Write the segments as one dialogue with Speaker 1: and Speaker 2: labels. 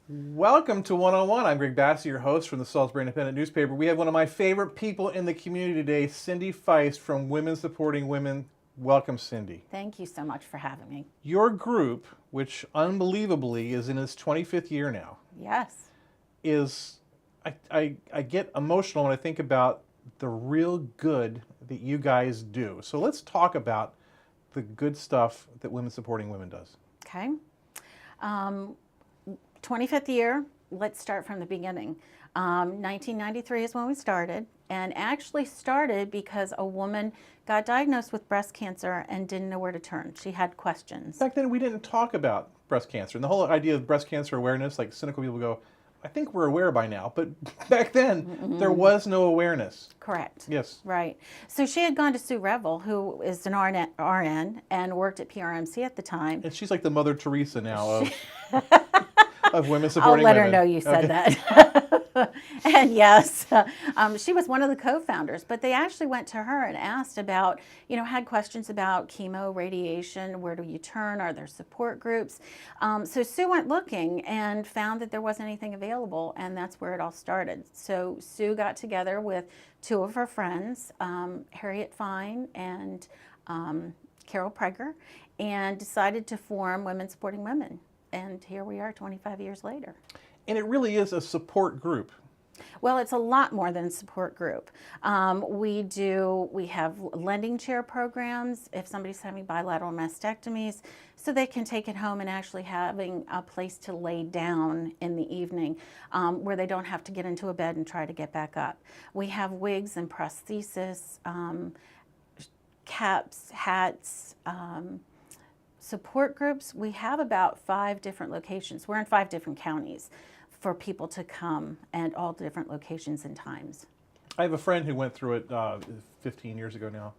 Speaker 1: Welcome to One on One. I'm Greg Bassey, your host from the Salisbury Independent newspaper. We have one of my favorite people in the community today, Cindy Feist from Women Supporting Women. Welcome, Cindy.
Speaker 2: Thank you so much for having me.
Speaker 1: Your group, which unbelievably is in its 25th year now,
Speaker 2: Yes.
Speaker 1: is, I get emotional when I think about the real good that you guys do. So let's talk about the good stuff that Women Supporting Women does.
Speaker 2: Okay. 25th year, let's start from the beginning. 1993 is when we started, and actually started because a woman got diagnosed with breast cancer and didn't know where to turn. She had questions.
Speaker 1: Back then, we didn't talk about breast cancer. And the whole idea of breast cancer awareness, like cynical people go, I think we're aware by now. But back then, there was no awareness.
Speaker 2: Correct.
Speaker 1: Yes.
Speaker 2: Right. So she had gone to Sue Revel, who is an RN and worked at PRMC at the time.
Speaker 1: And she's like the Mother Teresa now of women
Speaker 2: I'll
Speaker 1: supporting
Speaker 2: let
Speaker 1: women.
Speaker 2: her know you said
Speaker 1: Okay.
Speaker 2: that. And yes, she was one of the co-founders, but they actually went to her and asked about, had questions about chemo, radiation, where do you turn, are there support groups? So Sue went looking and found that there wasn't anything available, and that's where it all started. So Sue got together with two of her friends, Harriet Fine and Carol Prager, and decided to form Women Supporting Women. And here we are 25 years later.
Speaker 1: And it really is a support group.
Speaker 2: Well, it's a lot more than a support group. We have lending chair programs if somebody's having bilateral mastectomies, so they can take it home and actually having a place to lay down in the evening where they don't have to get into a bed and try to get back up. We have wigs and prosthesis, caps, hats, support groups. We have about 5 different locations. We're in 5 different counties for people to come, and all different locations and times.
Speaker 1: I have a friend who went through it 15 years ago now.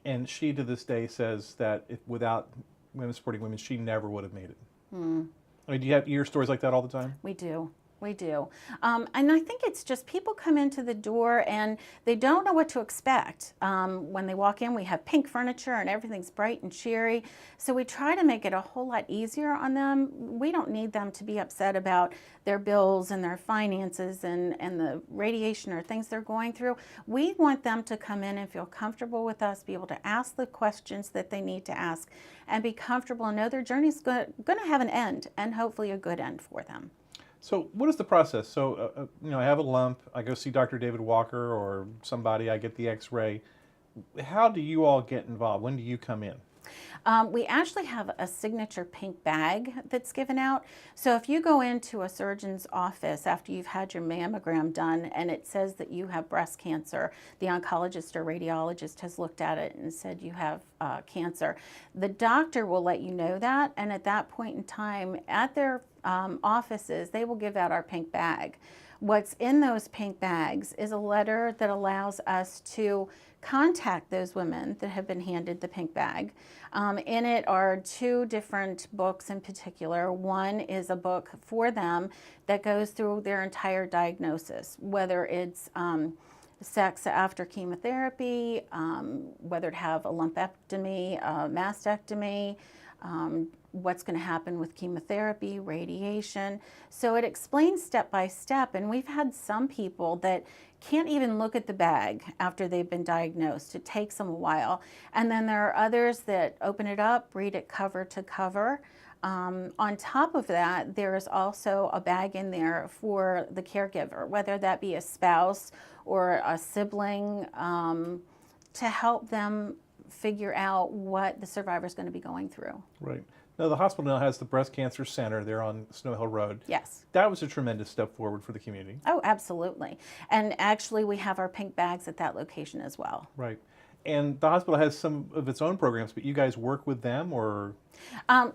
Speaker 1: And she, to this day, says that without Women Supporting Women, she never would have made it. I mean, do you hear stories like that all the time?
Speaker 2: We do. We do. And I think it's just people come into the door and they don't know what to expect. When they walk in, we have pink furniture and everything's bright and cheery. So we try to make it a whole lot easier on them. We don't need them to be upset about their bills and their finances and the radiation or things they're going through. We want them to come in and feel comfortable with us, be able to ask the questions that they need to ask, and be comfortable and know their journey's going to have an end, and hopefully a good end for them.
Speaker 1: So what is the process? So, I have a lump, I go see Dr. David Walker or somebody, I get the x-ray. How do you all get involved? When do you come in?
Speaker 2: We actually have a signature pink bag that's given out. So if you go into a surgeon's office after you've had your mammogram done and it says that you have breast cancer, the oncologist or radiologist has looked at it and said you have cancer, the doctor will let you know that, and at that point in time at their offices, they will give out our pink bag. What's in those pink bags is a letter that allows us to contact those women that have been handed the pink bag. In it are 2 different books in particular. One is a book for them that goes through their entire diagnosis, whether it's sex after chemotherapy, whether to have a lumpectomy, a mastectomy, what's going to happen with chemotherapy, radiation. So it explains step by step, and we've had some people that can't even look at the bag after they've been diagnosed. It takes them a while. And then there are others that open it up, read it cover to cover. On top of that, there is also a bag in there for the caregiver, whether that be a spouse or a sibling, to help them figure out what the survivor is going to be going through.
Speaker 1: Right. Now, the hospital now has the Breast Cancer Center there on Snow Hill Road.
Speaker 2: Yes.
Speaker 1: That was a tremendous step forward for the community.
Speaker 2: Oh, absolutely. And actually, we have our pink bags at that location as well.
Speaker 1: Right. And the hospital has some of its own programs, but you guys work with them, or?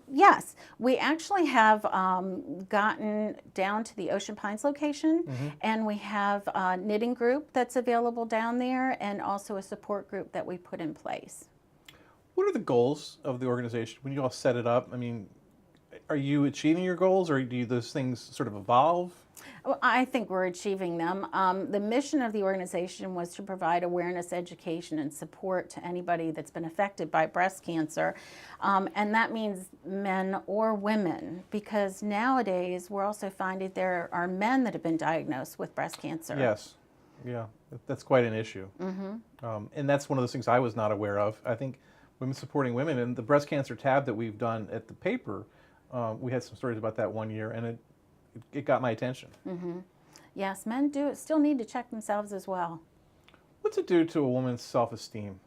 Speaker 2: Yes, we actually have gotten down to the Ocean Pines location, and we have a knitting group that's available down there, and also a support group that we put in place.
Speaker 1: What are the goals of the organization when you all set it up? I mean, Are you achieving your goals, or do those things sort of evolve?
Speaker 2: Well, I think we're achieving them. The mission of the organization was to provide awareness, education, and support to anybody that's been affected by breast cancer. And that means men or women, because nowadays we're also finding there are men that have been diagnosed with breast cancer.
Speaker 1: Yes. Yeah, that's quite an issue. And that's one of those things I was not aware of. I think Women Supporting Women and the breast cancer tab that we've done at the paper, we had some stories about that one year, and it got my attention.
Speaker 2: Yes, men do still need to check themselves as well.
Speaker 1: What's it do to a woman's self-esteem?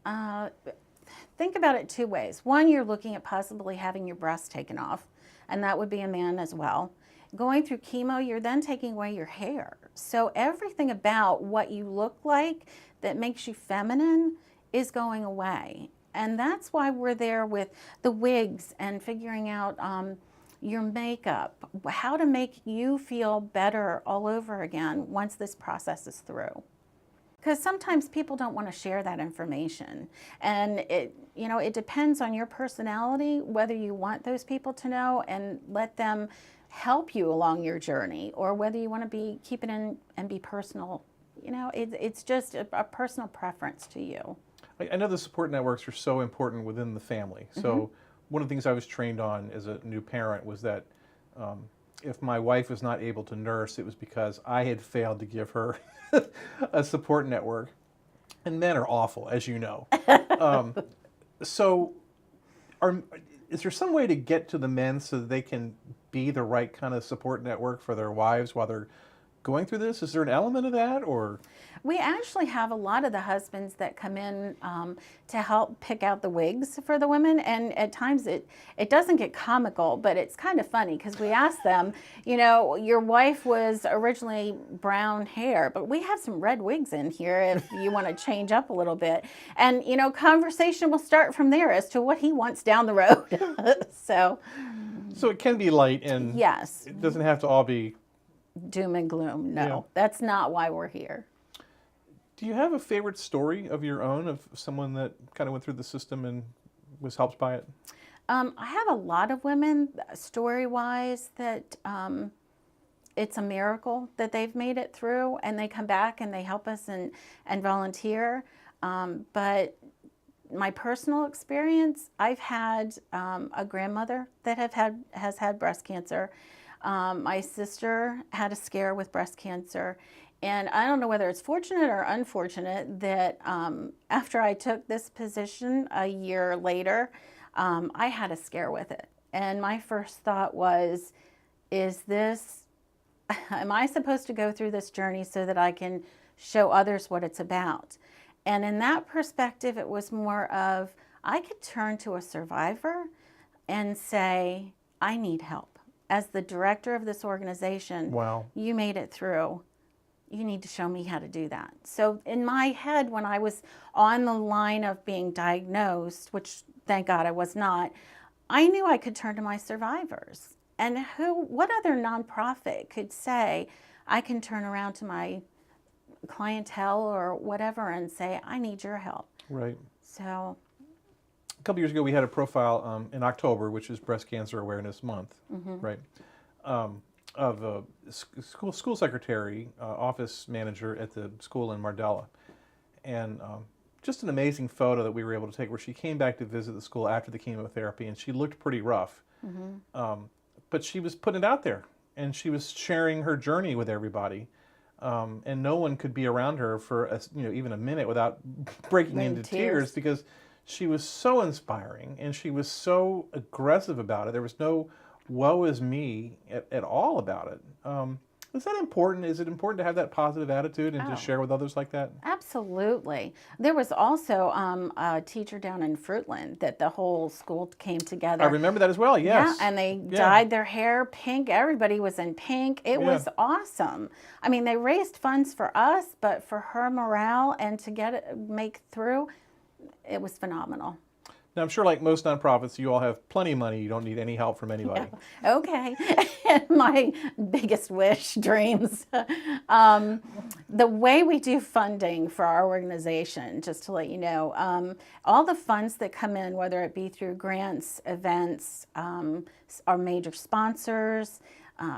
Speaker 2: Think about it two ways. One, you're looking at possibly having your breasts taken off, and that would be a man as well. Going through chemo, you're then taking away your hair. So everything about what you look like that makes you feminine is going away. And that's why we're there with the wigs and figuring out your makeup, how to make you feel better all over again once this process is through. Because sometimes people don't want to share that information. And it depends on your personality, whether you want those people to know and let them help you along your journey, or whether you want to keep it in and be personal. It's just a personal preference to you.
Speaker 1: I know the support networks are so important within the family. So one of the things I was trained on as a new parent was that if my wife was not able to nurse, it was because I had failed to give her a support network. And men are awful, as you know. So is there some way to get to the men so that they can be the right kind of support network for their wives while they're going through this? Is there an element of that, or?
Speaker 2: We actually have a lot of the husbands that come in to help pick out the wigs for the women, and at times it doesn't get comical, but it's kind of funny because we ask them, your wife was originally brown hair, but we have some red wigs in here if you want to change up a little bit. And, conversation will start from there as to what he wants down the road. So
Speaker 1: it can be light, and
Speaker 2: yes,
Speaker 1: it doesn't have to all be
Speaker 2: doom and gloom. No,
Speaker 1: Yeah.
Speaker 2: That's not why we're here.
Speaker 1: Do you have a favorite story of your own, of someone that kind of went through the system and was helped by it?
Speaker 2: I have a lot of women, story-wise, that it's a miracle that they've made it through, and they come back and they help us and volunteer. But my personal experience, I've had a grandmother that has had breast cancer. My sister had a scare with breast cancer. And I don't know whether it's fortunate or unfortunate that after I took this position a year later, I had a scare with it. And my first thought was, am I supposed to go through this journey so that I can show others what it's about? And in that perspective, it was more of, I could turn to a survivor and say, I need help. As the director of this organization,
Speaker 1: Wow.
Speaker 2: You made it through. You need to show me how to do that. So in my head, when I was on the line of being diagnosed, which thank God I was not, I knew I could turn to my survivors. And what other nonprofit could say, I can turn around to my clientele or whatever and say, I need your help.
Speaker 1: Right.
Speaker 2: So
Speaker 1: A couple years ago, we had a profile in October, which is Breast Cancer Awareness Month, right? Of a school secretary, office manager at the school in Mardella. And just an amazing photo that we were able to take where she came back to visit the school after the chemotherapy, and she looked pretty rough. But she was putting it out there, and she was sharing her journey with everybody. And no one could be around her for even a minute without breaking into tears, because she was so inspiring and she was so aggressive about it. There was no woe is me at all about it. Is that important? Is it important to have that positive attitude and to share with others like that?
Speaker 2: Absolutely. There was also a teacher down in Fruitland that the whole school came together.
Speaker 1: I remember that as well, yes.
Speaker 2: Yeah, and they dyed their hair pink. Everybody was in pink. It was awesome. I mean, they raised funds for us, but for her morale and to make through, it was phenomenal.
Speaker 1: Now, I'm sure, like most nonprofits, you all have plenty of money. You don't need any help from anybody.
Speaker 2: Okay. My biggest wish, dreams. The way we do funding for our organization, just to let you know, all the funds that come in, whether it be through grants, events, our major sponsors,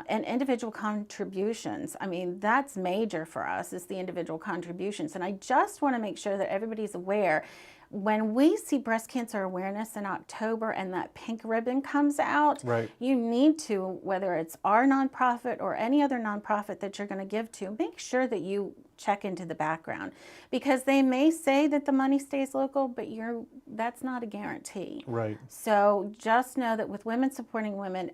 Speaker 2: and individual contributions. I mean, that's major for us, is the individual contributions. And I just want to make sure that everybody's aware, when we see Breast Cancer Awareness in October and that pink ribbon comes out,
Speaker 1: Right.
Speaker 2: you need to, whether it's our nonprofit or any other nonprofit that you're going to give to, make sure that you check into the background, because they may say that the money stays local, but that's not a guarantee.
Speaker 1: Right.
Speaker 2: So just know that with Women Supporting Women,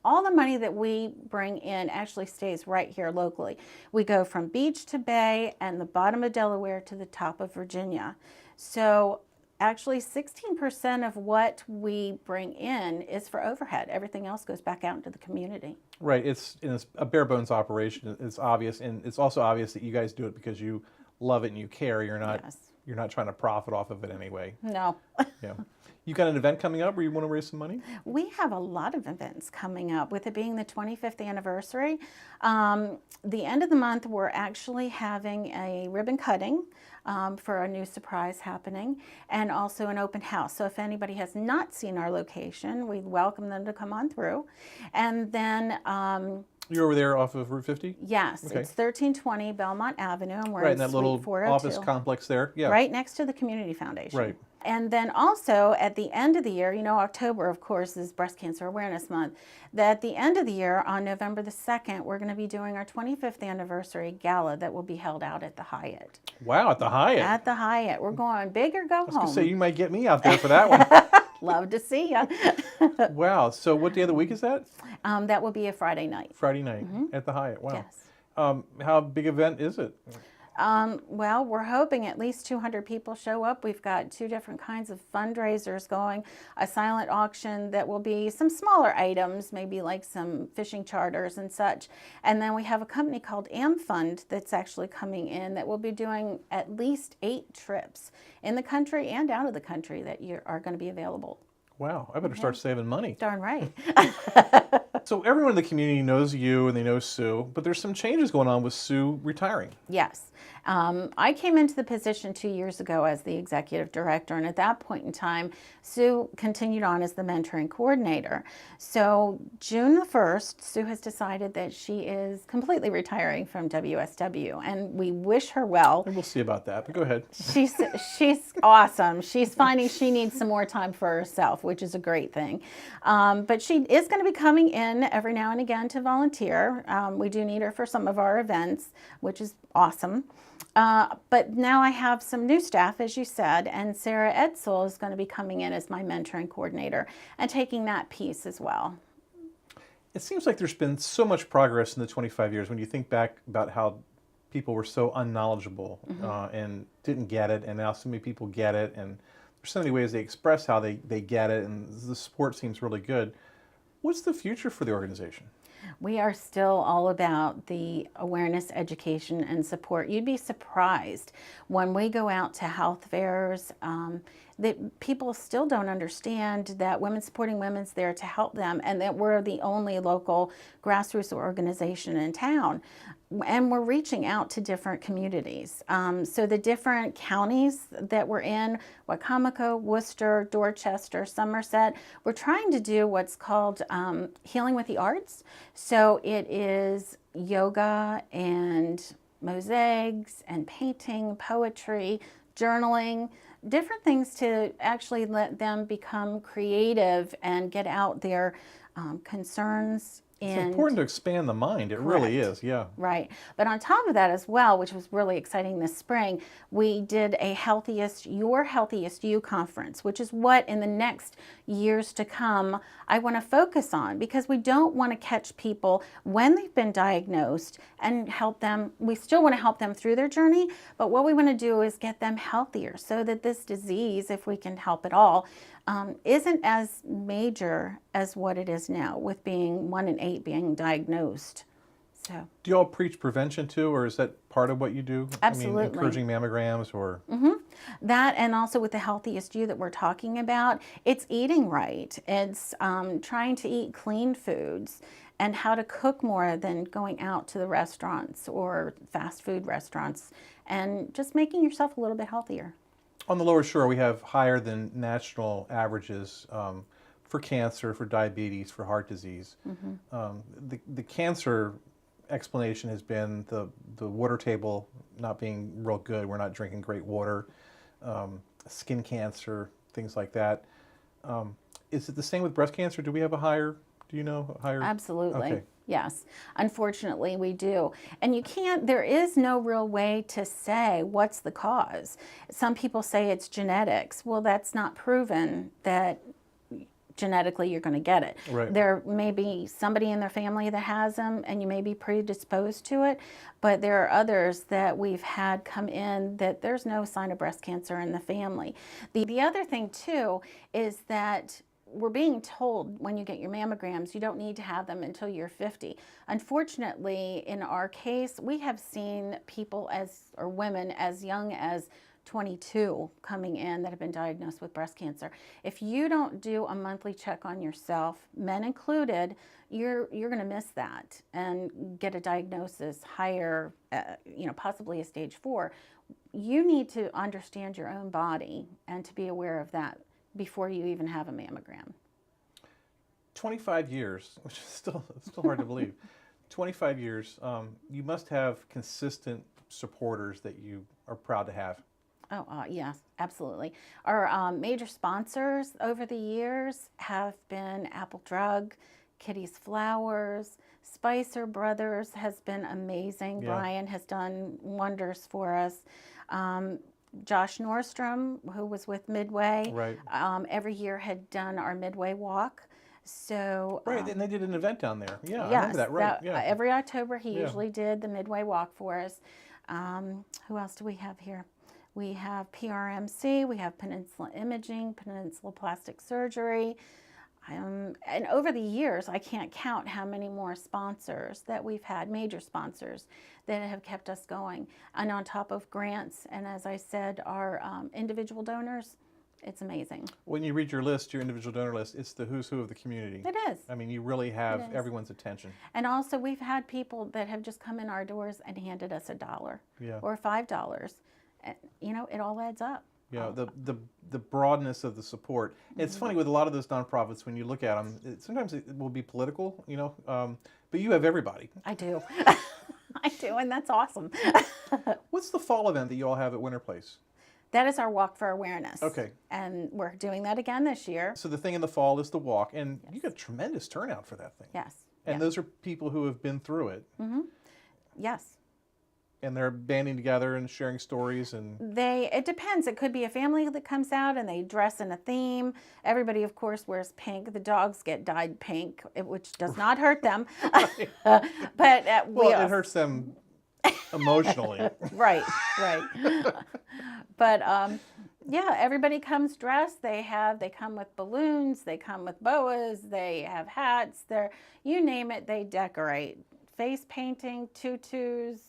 Speaker 2: all the money that we bring in actually stays right here locally. We go from beach to bay and the bottom of Delaware to the top of Virginia. So actually 16% of what we bring in is for overhead. Everything else goes back out into the community.
Speaker 1: Right. It's a bare bones operation. It's obvious, and it's also obvious that you guys do it because you love it and you care. You're not
Speaker 2: Yes.
Speaker 1: you're not trying to profit off of it anyway.
Speaker 2: No.
Speaker 1: Yeah. You got an event coming up where you want to raise some money?
Speaker 2: We have a lot of events coming up, with it being the 25th anniversary. The end of the month, we're actually having a ribbon cutting for a new surprise happening, and also an open house. So if anybody has not seen our location, we welcome them to come on through. And then
Speaker 1: You're over there off of Route 50?
Speaker 2: yes,
Speaker 1: Okay.
Speaker 2: it's 1320 Belmont Avenue, and we're
Speaker 1: Right,
Speaker 2: in
Speaker 1: in that
Speaker 2: Suite
Speaker 1: little
Speaker 2: 402.
Speaker 1: office complex there. Yeah.
Speaker 2: Right next to the Community Foundation.
Speaker 1: Right.
Speaker 2: And then also at the end of the year, October, of course, is Breast Cancer Awareness Month. At the end of the year, on November the 2nd, we're going to be doing our 25th anniversary gala that will be held out at the Hyatt.
Speaker 1: Wow, at the Hyatt.
Speaker 2: At the Hyatt. We're going big or go
Speaker 1: I was going
Speaker 2: home.
Speaker 1: to say, you might get me out there for that one.
Speaker 2: Love to see you.
Speaker 1: Wow. So what day of the week is that?
Speaker 2: That will be a Friday night.
Speaker 1: Friday night at the Hyatt. Wow.
Speaker 2: Yes.
Speaker 1: How big event is it?
Speaker 2: Well, we're hoping at least 200 people show up. We've got 2 different kinds of fundraisers going. A silent auction that will be some smaller items, maybe like some fishing charters and such. And then we have a company called AmFund that's actually coming in that will be doing at least 8 trips in the country and out of the country that are going to be available.
Speaker 1: Wow. I better start saving money.
Speaker 2: Darn right.
Speaker 1: So everyone in the community knows you and they know Sue, but there's some changes going on with Sue retiring.
Speaker 2: Yes. I came into the position 2 years ago as the executive director, and at that point in time, Sue continued on as the mentoring coordinator. So June the 1st, Sue has decided that she is completely retiring from WSW, and we wish her well.
Speaker 1: And we'll see about that, but go ahead.
Speaker 2: She's awesome. She's finding she needs some more time for herself, which is a great thing. But she is going to be coming in every now and again to volunteer. We do need her for some of our events, which is awesome. But now I have some new staff, as you said, and Sarah Edsel is going to be coming in as my mentoring coordinator and taking that piece as well.
Speaker 1: It seems like there's been so much progress in the 25 years when you think back about how people were so unknowledgeable and didn't get it, and now so many people get it, and there's so many ways they express how they get it, and the support seems really good. What's the future for the organization?
Speaker 2: We are still all about the awareness, education, and support. You'd be surprised when we go out to health fairs that people still don't understand that Women Supporting Women's there to help them, and that we're the only local grassroots organization in town. And we're reaching out to different communities. So the different counties that we're in, Wacomico, Worcester, Dorchester, Somerset, we're trying to do what's called Healing with the Arts. So it is yoga and mosaics and painting, poetry, journaling, different things to actually let them become creative and get out their concerns.
Speaker 1: It's important to expand the mind. It really is, yeah.
Speaker 2: Right. But on top of that as well, which was really exciting this spring, we did a Your Healthiest You conference, which is what in the next years to come I want to focus on, because we don't want to catch people when they've been diagnosed and help them. We still want to help them through their journey, but what we want to do is get them healthier so that this disease, if we can help at all, isn't as major as what it is now, with being 1 in 8 being diagnosed. So.
Speaker 1: Do you all preach prevention too, or is that part of what you do?
Speaker 2: Absolutely.
Speaker 1: I mean, encouraging mammograms or?
Speaker 2: That, and also with the healthiest you that we're talking about, it's eating right. It's trying to eat clean foods and how to cook more than going out to the restaurants or fast food restaurants, and just making yourself a little bit healthier.
Speaker 1: On the Lower Shore, we have higher than national averages for cancer, for diabetes, for heart disease. The cancer explanation has been the water table not being real good. We're not drinking great water. Skin cancer, things like that. Is it the same with breast cancer? Do we have a higher, do you know, a higher?
Speaker 2: Absolutely.
Speaker 1: Okay.
Speaker 2: Yes. Unfortunately, we do. And you can't, there is no real way to say what's the cause. Some people say it's genetics. Well, that's not proven that genetically you're going to get it.
Speaker 1: Right.
Speaker 2: There may be somebody in their family that has them and you may be predisposed to it, but there are others that we've had come in that there's no sign of breast cancer in the family. The other thing too is that we're being told when you get your mammograms, you don't need to have them until you're 50. Unfortunately, in our case, we have seen people or women as young as 22 coming in that have been diagnosed with breast cancer. If you don't do a monthly check on yourself, men included, you're going to miss that and get a diagnosis higher, possibly a stage 4. You need to understand your own body and to be aware of that before you even have a mammogram.
Speaker 1: 25 years, which is still hard to believe. 25 years, you must have consistent supporters that you are proud to have.
Speaker 2: Oh, yes, absolutely. Our major sponsors over the years have been Apple Drug, Kitty's Flowers, Spicer Brothers has been amazing.
Speaker 1: Yeah.
Speaker 2: Brian has done wonders for us. Josh Nordstrom, who was with Midway,
Speaker 1: Right.
Speaker 2: Every year had done our Midway walk. So
Speaker 1: Right, and they did an event down there. Yeah, I
Speaker 2: yes,
Speaker 1: remember that. Right. Yeah.
Speaker 2: every October he
Speaker 1: Yeah.
Speaker 2: usually did the Midway walk for us. Who else do we have here? We have PRMC, we have Peninsula Imaging, Peninsula Plastic Surgery. And over the years, I can't count how many more sponsors that we've had, major sponsors, that have kept us going. And on top of grants, and as I said, our individual donors, it's amazing.
Speaker 1: When you read your list, your individual donor list, it's the who's who of the community.
Speaker 2: It is.
Speaker 1: I mean, you really have
Speaker 2: It is.
Speaker 1: everyone's attention.
Speaker 2: And also, we've had people that have just come in our doors and handed us $1
Speaker 1: Yeah.
Speaker 2: or $5. And, it all adds up.
Speaker 1: Yeah, the broadness of the support. It's funny with a lot of those nonprofits when you look at them. Sometimes it will be political, but you have everybody.
Speaker 2: I do. I do, and that's awesome.
Speaker 1: What's the fall event that you all have at Winter Place?
Speaker 2: That is our Walk for Awareness.
Speaker 1: Okay.
Speaker 2: And we're doing that again this year.
Speaker 1: So the thing in the fall is the walk, and you get tremendous turnout for that thing.
Speaker 2: Yes.
Speaker 1: And
Speaker 2: yes.
Speaker 1: those are people who have been through it,
Speaker 2: Yes.
Speaker 1: and they're banding together and sharing stories and.
Speaker 2: It depends. It could be a family that comes out and they dress in a theme. Everybody, of course, wears pink. The dogs get dyed pink, which does not hurt them. But
Speaker 1: Well, it hurts them emotionally.
Speaker 2: Right. But yeah, everybody comes dressed. They come with balloons. They come with boas. They have hats. You name it, they decorate. Face painting, tutus.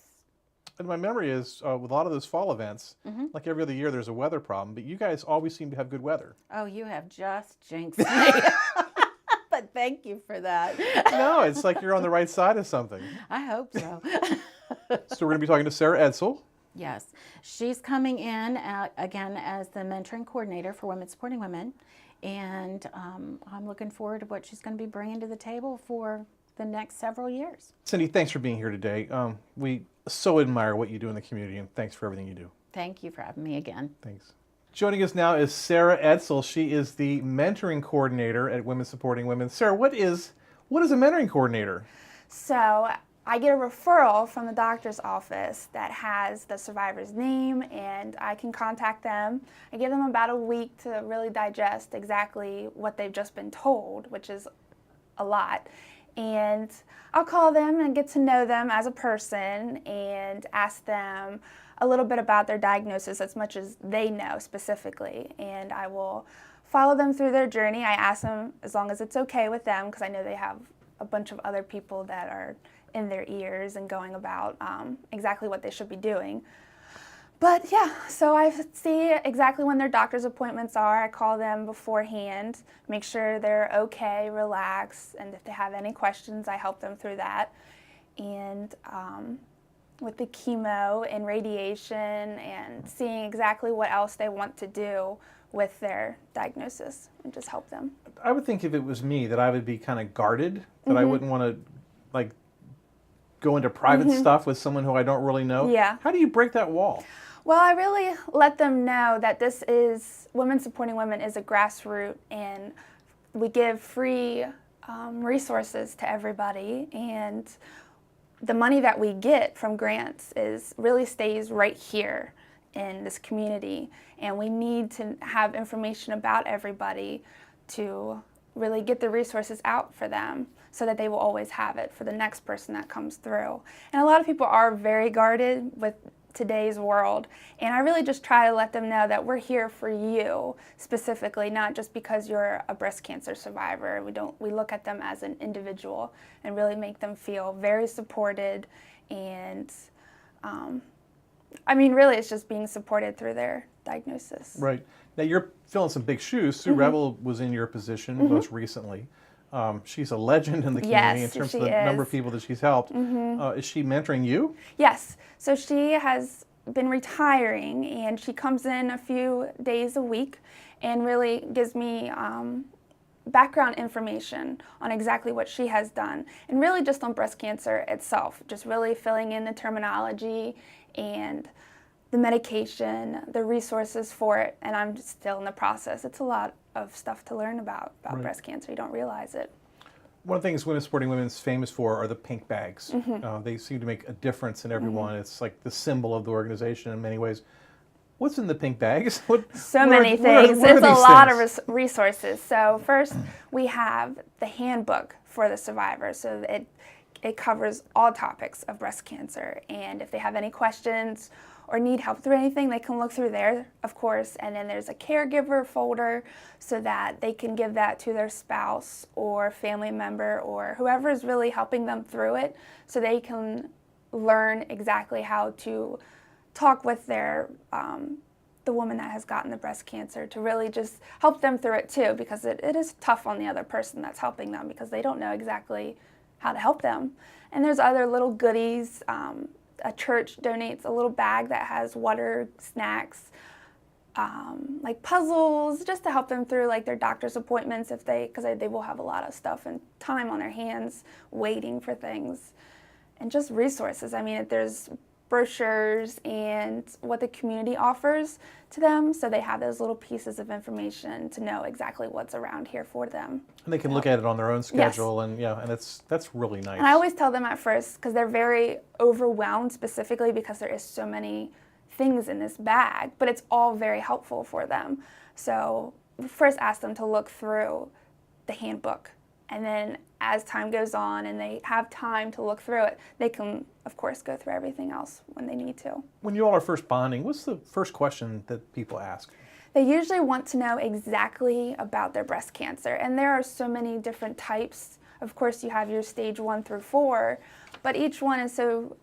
Speaker 1: And my memory is with a lot of those fall events, like every other year, there's a weather problem, but you guys always seem to have good weather.
Speaker 2: Oh, you have just jinxed me. But thank you for that.
Speaker 1: No, it's like you're on the right side of something.
Speaker 2: I hope so.
Speaker 1: So we're going to be talking to Sarah Edsel.
Speaker 2: Yes. She's coming in again as the mentoring coordinator for Women Supporting Women. And I'm looking forward to what she's going to be bringing to the table for the next several years.
Speaker 1: Cindy, thanks for being here today. We so admire what you do in the community, and thanks for everything you do.
Speaker 2: Thank you for having me again.
Speaker 1: Thanks. Joining us now is Sarah Edsel. She is the mentoring coordinator at Women Supporting Women. Sarah, what is a mentoring coordinator?
Speaker 3: So I get a referral from the doctor's office that has the survivor's name, and I can contact them. I give them about a week to really digest exactly what they've just been told, which is a lot. And I'll call them and get to know them as a person and ask them a little bit about their diagnosis, as much as they know specifically. And I will follow them through their journey. I ask them as long as it's okay with them, because I know they have a bunch of other people that are in their ears and going about exactly what they should be doing. But yeah, so I see exactly when their doctor's appointments are. I call them beforehand, make sure they're okay, relax, and if they have any questions, I help them through that. And with the chemo and radiation and seeing exactly what else they want to do with their diagnosis and just help them.
Speaker 1: I would think if it was me that I would be kind of guarded, that I wouldn't want to like go into private stuff with someone who I don't really know.
Speaker 3: Yeah.
Speaker 1: How do you break that wall?
Speaker 3: Well, I really let them know that this is, Women Supporting Women is a grassroots, and we give free resources to everybody, and the money that we get from grants really stays right here in this community, and we need to have information about everybody to really get the resources out for them so that they will always have it for the next person that comes through. And a lot of people are very guarded with today's world, and I really just try to let them know that we're here for you specifically, not just because you're a breast cancer survivor. We look at them as an individual and really make them feel very supported, and I mean, really it's just being supported through their diagnosis.
Speaker 1: Right. Now you're filling some big shoes. Sue Revel was in your position most recently. She's a legend in the community in terms of the number of people that she's helped. Is she mentoring you?
Speaker 3: Yes. So she has been retiring, and she comes in a few days a week and really gives me background information on exactly what she has done, and really just on breast cancer itself, just really filling in the terminology and the medication, the resources for it, and I'm still in the process. It's a lot of stuff to learn about
Speaker 1: Right.
Speaker 3: breast cancer. You don't realize it.
Speaker 1: One of the things Women Supporting Women is famous for are the pink bags. They seem to make a difference in everyone. It's like the symbol of the organization in many ways. What's in the pink bags?
Speaker 3: So many things.
Speaker 1: What are
Speaker 3: It's a
Speaker 1: these
Speaker 3: lot
Speaker 1: things?
Speaker 3: of resources. So first, we have the handbook for the survivor. So it covers all topics of breast cancer. And if they have any questions or need help through anything, they can look through there, of course. And then there's a caregiver folder so that they can give that to their spouse or family member or whoever is really helping them through it, so they can learn exactly how to talk with their the woman that has gotten the breast cancer, to really just help them through it too, because it is tough on the other person that's helping them because they don't know exactly how to help them. And there's other little goodies. A church donates a little bag that has water, snacks, like puzzles, just to help them through like their doctor's appointments because they will have a lot of stuff and time on their hands waiting for things, and just resources. I mean, there's brochures and what the community offers to them, so they have those little pieces of information to know exactly what's around here for them.
Speaker 1: And they can look at it on their own schedule, and that's really nice.
Speaker 3: And I always tell them at first, because they're very overwhelmed, specifically because there is so many things in this bag, but it's all very helpful for them. So first ask them to look through the handbook, and then as time goes on and they have time to look through it, they can, of course, go through everything else when they need to.
Speaker 1: When you all are first bonding, what's the first question that people ask?
Speaker 3: They usually want to know exactly about their breast cancer, and there are so many different types. Of course, you have your stage 1 through 4, but each one is so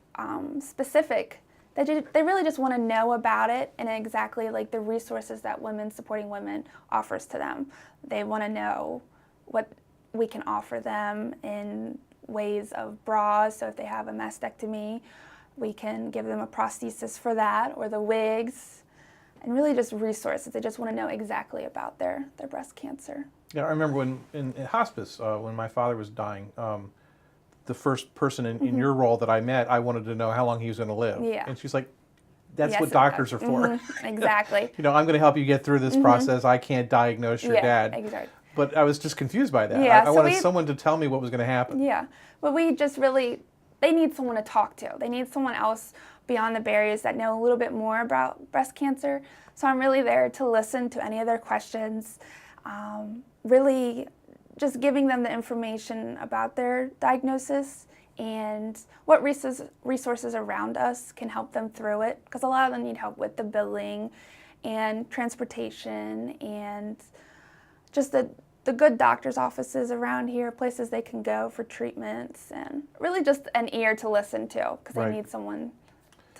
Speaker 3: specific that they really just want to know about it and exactly like the resources that Women Supporting Women offers to them. They want to know what we can offer them in ways of bras. So if they have a mastectomy, we can give them a prosthesis for that, or the wigs, and really just resources. They just want to know exactly about their breast cancer.
Speaker 1: Yeah, I remember when in hospice, when my father was dying, the first person in your role that I met, I wanted to know how long he was going to live.
Speaker 3: Yeah.
Speaker 1: And she's like, that's
Speaker 3: Yes,
Speaker 1: what doctors are for.
Speaker 3: Exactly.
Speaker 1: I'm going to help you get through this process. I can't diagnose your dad.
Speaker 3: Exactly.
Speaker 1: But I was just confused by that.
Speaker 3: Yeah,
Speaker 1: I
Speaker 3: so
Speaker 1: wanted someone to tell me what was going to happen.
Speaker 3: Yeah, but we just really, they need someone to talk to. They need someone else beyond the barriers that know a little bit more about breast cancer. So I'm really there to listen to any of their questions, really just giving them the information about their diagnosis and what resources around us can help them through it, because a lot of them need help with the billing and transportation and just the good doctor's offices around here, places they can go for treatments, and really just an ear to listen to, because
Speaker 1: Right.
Speaker 3: they need someone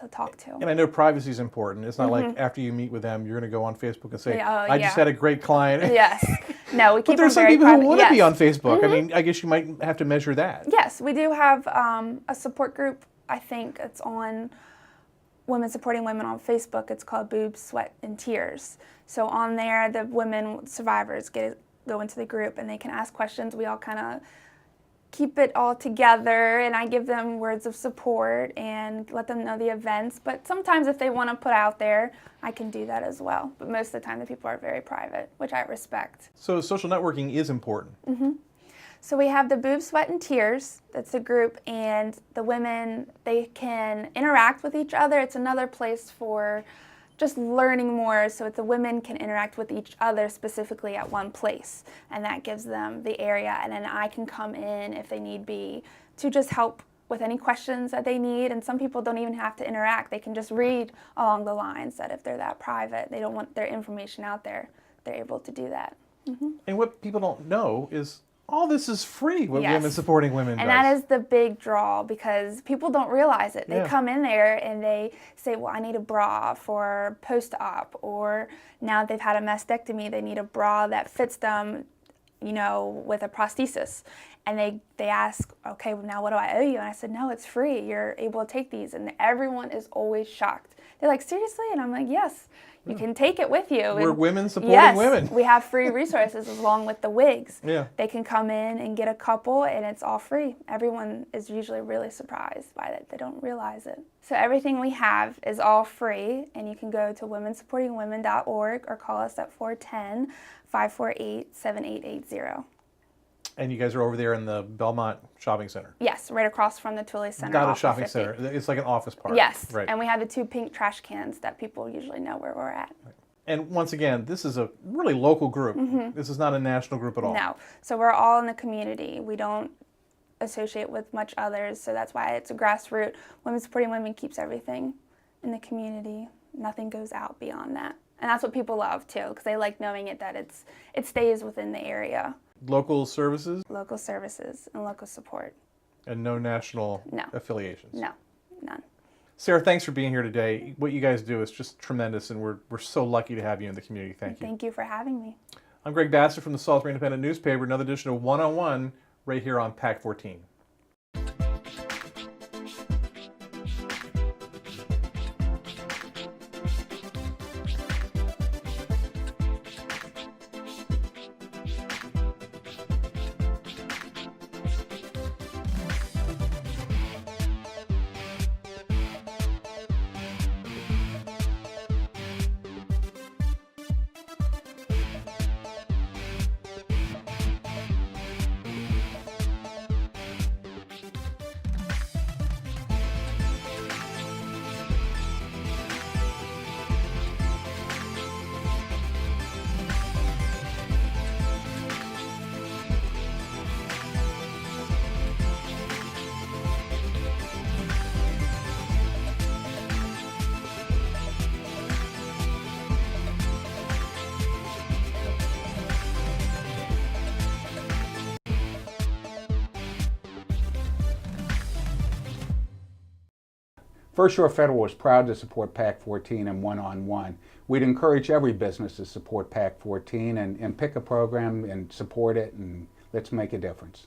Speaker 3: to talk to.
Speaker 1: And I know privacy is important. It's not like after you meet with them, you're going to go on Facebook and say,
Speaker 3: Yeah, oh,
Speaker 1: I just
Speaker 3: yeah.
Speaker 1: had a great client.
Speaker 3: Yes. No, we keep
Speaker 1: But there's
Speaker 3: them
Speaker 1: some
Speaker 3: very
Speaker 1: people
Speaker 3: private.
Speaker 1: who want to be
Speaker 3: Yes.
Speaker 1: on Facebook. I mean, I guess you might have to measure that.
Speaker 3: Yes, we do have a support group. I think it's on Women Supporting Women on Facebook. It's called Boobs, Sweat, and Tears. So on there, the women survivors go into the group and they can ask questions. We all kind of keep it all together, and I give them words of support and let them know the events. But sometimes if they want to put out there, I can do that as well. But most of the time, the people are very private, which I respect.
Speaker 1: So social networking is important.
Speaker 3: So we have the Boobs, Sweat, and Tears. That's a group, and the women, they can interact with each other. It's another place for just learning more, so that the women can interact with each other specifically at one place, and that gives them the area, and then I can come in if they need be to just help with any questions that they need. And some people don't even have to interact. They can just read along the lines that if they're that private, they don't want their information out there, they're able to do that.
Speaker 1: And what people don't know is all this is free, what
Speaker 3: Yes.
Speaker 1: Women Supporting Women
Speaker 3: And
Speaker 1: does.
Speaker 3: that is the big draw, because people don't realize it. They
Speaker 1: Yeah.
Speaker 3: come in there and they say, well, I need a bra for post-op, or now they've had a mastectomy, they need a bra that fits them, you know, with a prosthesis. And they ask, okay, well, now what do I owe you? And I said, no, it's free. You're able to take these. And everyone is always shocked. They're like, seriously? And I'm like, yes, you can take it with you.
Speaker 1: We're
Speaker 3: And
Speaker 1: women supporting
Speaker 3: yes,
Speaker 1: women.
Speaker 3: we have free resources along with the wigs.
Speaker 1: Yeah.
Speaker 3: They can come in and get a couple, and it's all free. Everyone is usually really surprised by it. They don't realize it. So everything we have is all free, and you can go to womensupportingwomen.org or call us at 410-548-7880.
Speaker 1: And you guys are over there in the Belmont Shopping Center.
Speaker 3: Yes, right across from the Twilley Center.
Speaker 1: Not a
Speaker 3: off of
Speaker 1: shopping
Speaker 3: 50.
Speaker 1: center. It's like an office park.
Speaker 3: Yes,
Speaker 1: Right.
Speaker 3: and we have the 2 pink trash cans that people usually know where we're at.
Speaker 1: And once again, this is a really local group. This is not a national group at all.
Speaker 3: No, so we're all in the community. We don't associate with much others, so that's why it's a grassroots. Women Supporting Women keeps everything in the community. Nothing goes out beyond that. And that's what people love too, because they like knowing it that it stays within the area.
Speaker 1: Local services
Speaker 3: Local services and local support.
Speaker 1: and no national
Speaker 3: No.
Speaker 1: affiliations.
Speaker 3: No, none.
Speaker 1: Sarah, thanks for being here today. What you guys do is just tremendous, and we're so lucky to have you in the community. Thank you.
Speaker 3: Thank you for having me.
Speaker 1: I'm Greg Bassett from the Salisbury Independent Newspaper. Another edition of 101 right here on PAC 14.
Speaker 4: First Shore Federal is proud to support PAC 14 and one-on-one. We'd encourage every business to support PAC 14 and pick a program and support it, and let's make a difference.